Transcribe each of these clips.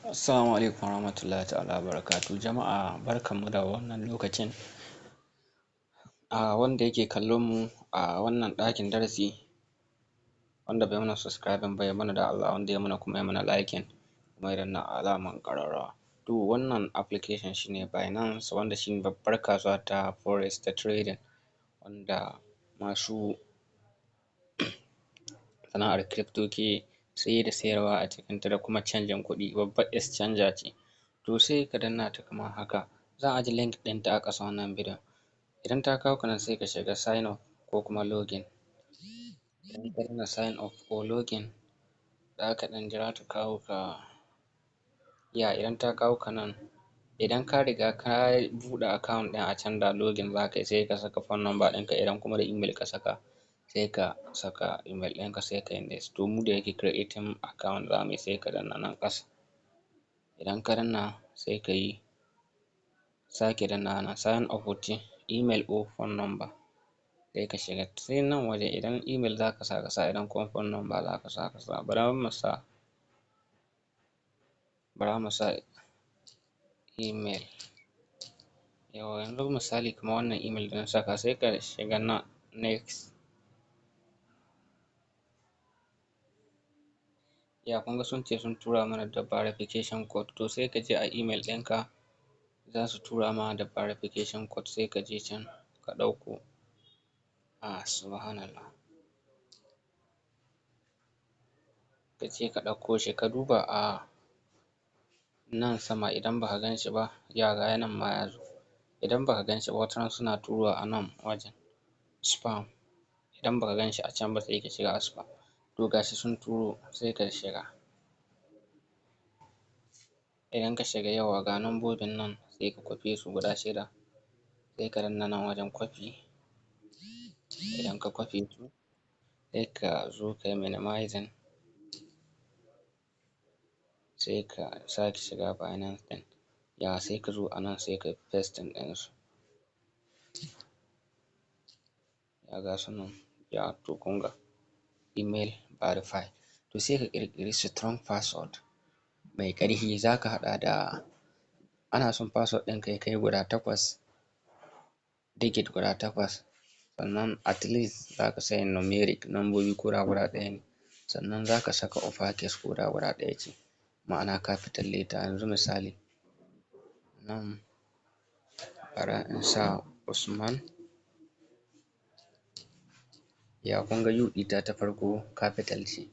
Assalamu alaikum warahmatullahi ta'ala barakatuh. Jama'a barkanmu da wannan lokacin. Wanda yake kallon mu a wannan ɗakin darasi, wanda bai mana subscribing ba ya mana da Allah, wanda ya mana kuma ya mana liking kuma ya danna alaman ƙararrawa. To wannan application shine Binance, wanda shine babbar kasuwa ta forex ta trading, wanda masu sana'ar crypto ke saye da sayarwa a cikinta da kuma canjin kuɗi. Babbar exchanger ce. To sai ka danna ta kamar haka. Zan ajiye link ɗinta a ƙasan wannan bidiyon. Idan ta kawo ka nan sai ka shiga sign up ko kuma login. Idan ka danna sign up ko login, za ka ɗan jira ta kawo ka. Idan ta kawo ka nan, idan ka riga ka buɗe account ɗin a can da login za ka yi, sai ka saka phone number ɗinka. Idan kuma da email ka saka, sai ka saka email ɗinka sai ka yi next. To mu da yake creating account za mu yi, sai ka danna nan ƙasa. Idan ka danna sai ka yi sake danna nan sign up with email or phone number, sai ka shiga. Sai nan waje idan email za ka sa ka sa, idan kuma phone number za ka sa ka sa. Bara mu sa email. Yauwa yanzu misali kamar wannan email da na saka, sai ka shiga nan next. Kun ga sun ce sun tura mana da verification code. To sai ka je a email ɗinka, za su tura ma da verification code, sai ka je can ka ɗauko. Subhanallah. Ka je ka ɗauko shi, ka duba a nan sama. Idan ba ka gan shi ba, ga nan ma ya zo. Idan ba ka gan shi ba, wataran suna turowa a nan wajen spam. Idan ba ka gan shi a can ba, sai ka shiga spam. To ga shi sun turo, sai ka shiga. Idan ka shiga ga lambobin nan, sai ka kwafe su guda 6. Sai ka danna nan wajen kwafi. Idan ka kwafe su, sai ka zo ka yi minimizing. Sai ka sake shiga Binance ɗin. Sai ka zo a nan sai ka yi pasting ɗinsu. Ga su nan. To kun ga email verify. To sai ka ƙirƙiri strong password mai ƙarfi. Za ka haɗa da, ana son password ɗinka ya kai guda 8, digit guda 8. Sannan at least za ka sanya numeric, nambobi ko da guda ɗaya ne. Sannan za ka saka uppercase ko da guda ɗaya ce, ma'ana capital letter. Yanzu misali nan bara in sa Usman. Kun ga U ɗita ta farko capital ce.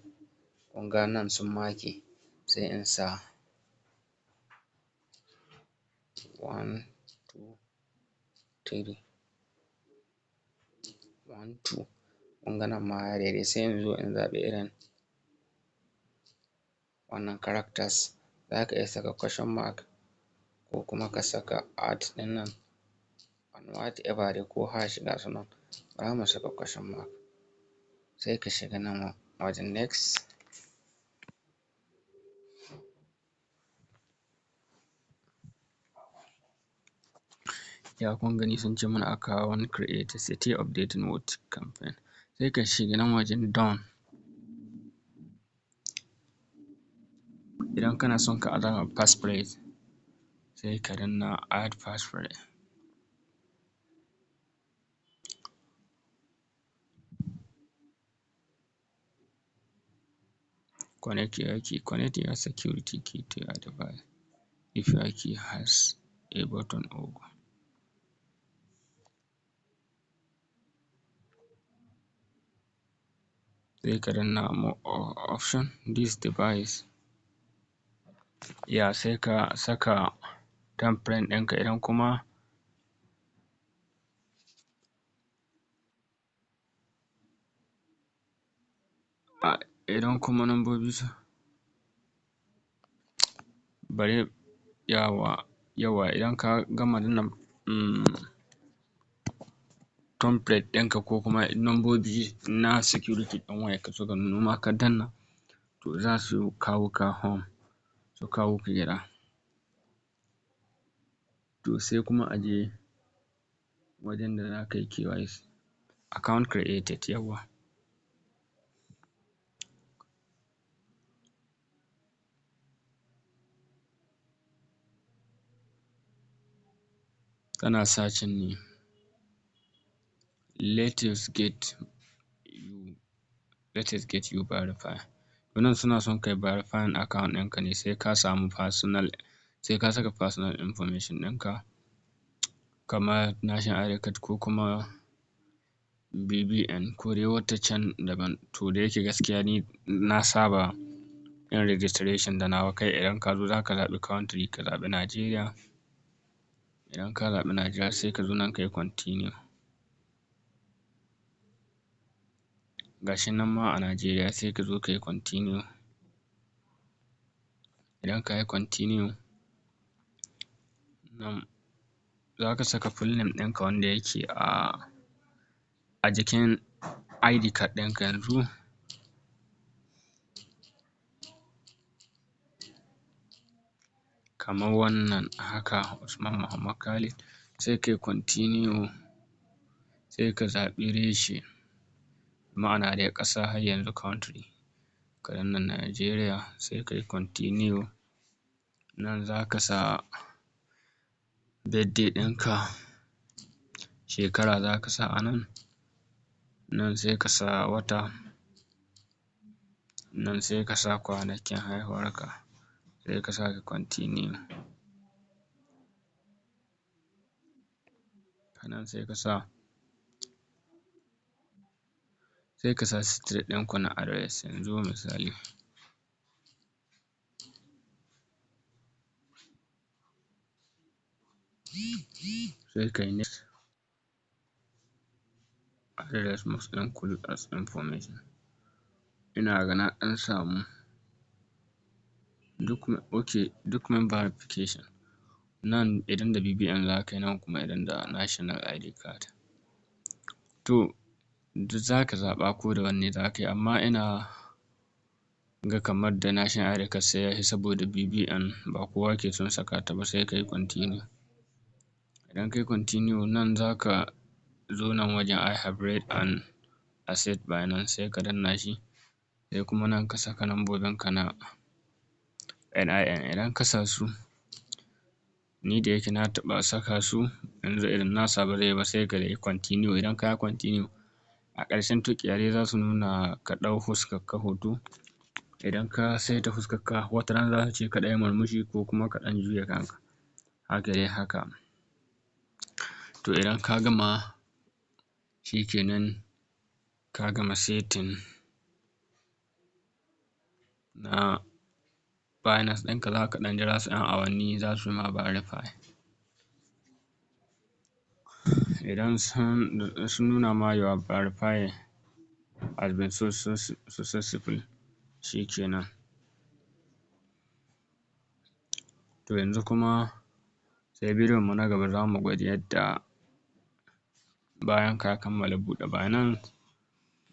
Kun ga nan sun make, sai in sa 1 2 3 1 2. Kun ga nan ma ya daidai. Sai in zo in zaɓi irin wannan characters. Za ka iya saka question mark ko kuma ka saka at ɗin nan, whatever dai, ko hash ga su nan. Bara mu saka question mark. Sai ka shiga nan wajen next. Kun gani sun ce mana account created, stay updated with campaign. Sai ka shiga nan wajen done. Idan kana son ka adana passphrase, sai ka danna add passphrase. Connect your security key to your device if your key has a button or go. Sai ka danna more option this device. Sai ka saka thumbprint ɗinka. Idan kuma lambobi su bari idan ka gama danna thumbprint ɗinka ko kuma lambobi na security ɗin wayarka suka nuno ma ka danna, to za su kawo ka home, su kawo ka gida. To sai kuma a je wajen da za ka yi KYC, account created. kana searching ne let us get you verify. To nan suna son kai verifying account ɗinka ne sai ka samu sai ka saka personal information ɗinka kamar national ID card ko kuma BVN ko dai wata can daban. To da yake gaskiya ni na saba yin registration da nawa kai. Idan ka zo za ka zaɓi country, ka zaɓi Najeriya. Idan ka zaɓi Najeriya sai ka zo nan ka yi continue. Ga shi nan ma a Najeriya sai ka zo ka yi continue. Idan ka yi continue nan za ka saka full name ɗinka wanda yake a jikin ID card ɗinka yanzu. Kamar wannan haka Usman Muhammad Khalid, sai ka yi continue sai ka zaɓi reshe ma'ana dai ƙasa har yanzu country. Ka danna Najeriya sai ka yi continue. Nan za ka sa birthday ɗinka, shekara za ka sa a nan. Nan sai ka sa wata. Nan sai ka sa kwanakin haihuwarka sai ka sake continue. A nan sai ka sa street ɗinku na address yanzu misali. Sai ka yi next. Address must include as information. Ina ga na ɗan samu document verification. Nan idan da BVN za ka yi, nan kuma idan da national ID card. To duk za ka zaɓa ko da wanne za ka yi, amma ina ga kamar da national ID card sai ya fi saboda BVN ba kowa ke son saka ta ba. Sai ka yi continue. Idan ka yi continue nan za ka zo nan wajen I have read and accept Binance sai ka danna shi. Sai kuma nan ka saka lambobinka na NIN. Idan ka sa su, ni da yake na taɓa saka su yanzu idan na sa ba zai yi ba sai ka yi continue. Idan ka yi continue a ƙarshen tuƙiya dai za su nuna ka ɗau fuskarka hoto. Idan ka saita fuskarka wataran za su ce ka ɗan yi murmushi ko kuma ka ɗan juya kanka. Haka dai haka. To idan ka gama shi kenan ka gama setting na Binance ɗinka. Za ka ɗan jira su 'yan awanni za su ma verify. Idan sun nuna ma your verify has been successful shi kenan. To yanzu kuma sai bidiyon mu na gaba za mu gwada yadda bayan ka kammala buɗe Binance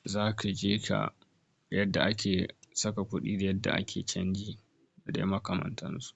za ka je ka yadda ake saka kuɗi da yadda ake canji da dai makamantansu.